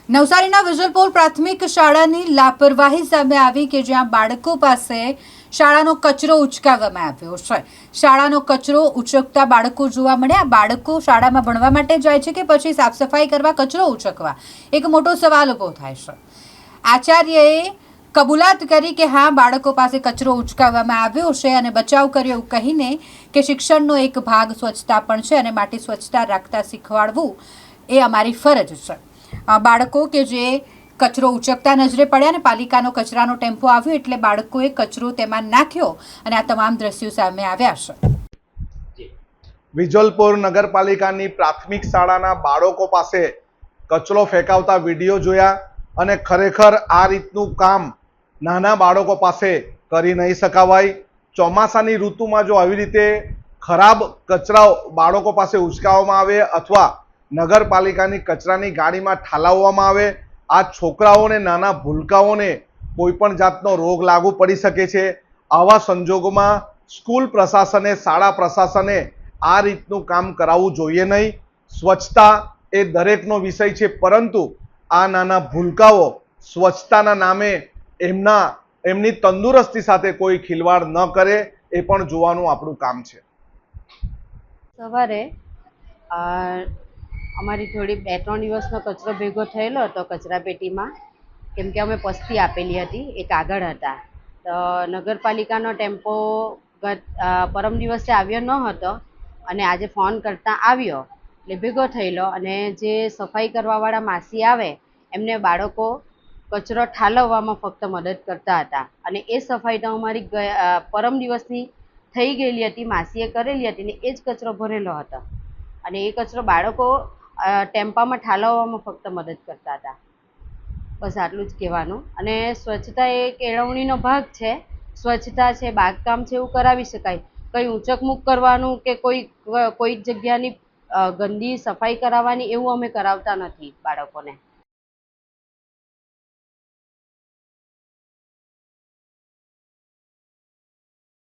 નવસારીના વિજલપોર પ્રાથમિક શાળાની લાપરવાહી સામે આવી કે જ્યાં બાળકો પાસે શાળાનો કચરો ઉચકાવવામાં આવ્યો છે। શાળાનો કચરો ઉચકતા બાળકો જોવા મળ્યા। બાળકો શાળામાં ભણવા માટે જાય છે કે પછી સાફ સફાઈ કરવા કચરો ઉચકવા, એક મોટો સવાલ ઊભો થાય છે। આચાર્યએ કબૂલાત કરી કે હા, બાળકો પાસે કચરો ઉચકાવવામાં આવ્યો છે અને બચાવ કર્યો એવું કહીને કે શિક્ષણનો એક ભાગ સ્વચ્છતા પણ છે અને માટે સ્વચ્છતા રાખતા શીખવાડવું એ અમારી ફરજ છે। બાળકો કે જે કચરો ઉચકતા નજરે પડ્યા ને પાલિકાનો કચરાનો ટેમ્પો આવ્યો એટલે બાળકોએ કચરો તેમાં નાખ્યો અને આ તમામ દ્રશ્યો સામે આવ્યા છે। વિજલપોર નગરપાલિકાની પ્રાથમિક શાળાના બાળકો પાસે કચરો ફેંકાવતા વિડીયો જોયા અને ખરેખર આ રીતનું કામ નાના બાળકો પાસે કરી નહીં શકાવાય। ચોમાસાની ઋતુમાં જો આવી રીતે ખરાબ કચરાઓ બાળકો પાસે ઉચકાવવામાં આવે અથવા નગરપાલિકાની કચરાની ગાડીમાં ઠાલવવામાં આવે, આ છોકરાઓને, નાના ભૂલકાઓને કોઈ પણ જાતનો રોગ લાગુ પડી શકે છે। આવા સંજોગોમાં સ્કૂલ પ્રશાસને, શાળા પ્રશાસને આ રીતનું કામ કરાવવું જોઈએ નહીં। સ્વચ્છતા એ દરેકનો વિષય છે, પરંતુ આ નાના ભૂલકાઓ સ્વચ્છતાના નામે એમની તંદુરસ્તી સાથે કોઈ ખિલવાડ ન કરે એ પણ જોવાનું આપણું કામ છે। સવારે અમારી થોડી 2-3 દિવસનો કચરો ભેગો થયેલો હતો કચરાપેટીમાં, કેમ કે અમે પસ્તી આપેલી હતી, એ કાગળ હતા। તો નગરપાલિકાનો ટેમ્પો પરમ દિવસે આવ્યો ન હતો અને આજે ફોન કરતાં આવ્યો એટલે ભેગો થયેલો અને જે સફાઈ કરવાવાળા માસી આવે એમને બાળકો કચરો ઠાલવવામાં ફક્ત મદદ કરતા હતા અને એ સફાઈ તો અમારી પરમ દિવસની થઈ ગયેલી હતી, માસીએ કરેલી હતી ને એ જ કચરો ભરેલો હતો અને એ કચરો બાળકો ટેમ્પામાં ઠાલવવામાં ફક્ત મદદ કરતા હતા। બસ આટલું જ કહેવાનું। અને સ્વચ્છતા એ કેળવણીનો ભાગ છે। સ્વચ્છતા છે, બાગકામ છે, એવું કરાવી શકાય। કંઈ ઊંચકમૂક કરવાનું કે કોઈ જગ્યાની ગંદી સફાઈ કરાવવાની એવું અમે કરાવતા નથી બાળકોને।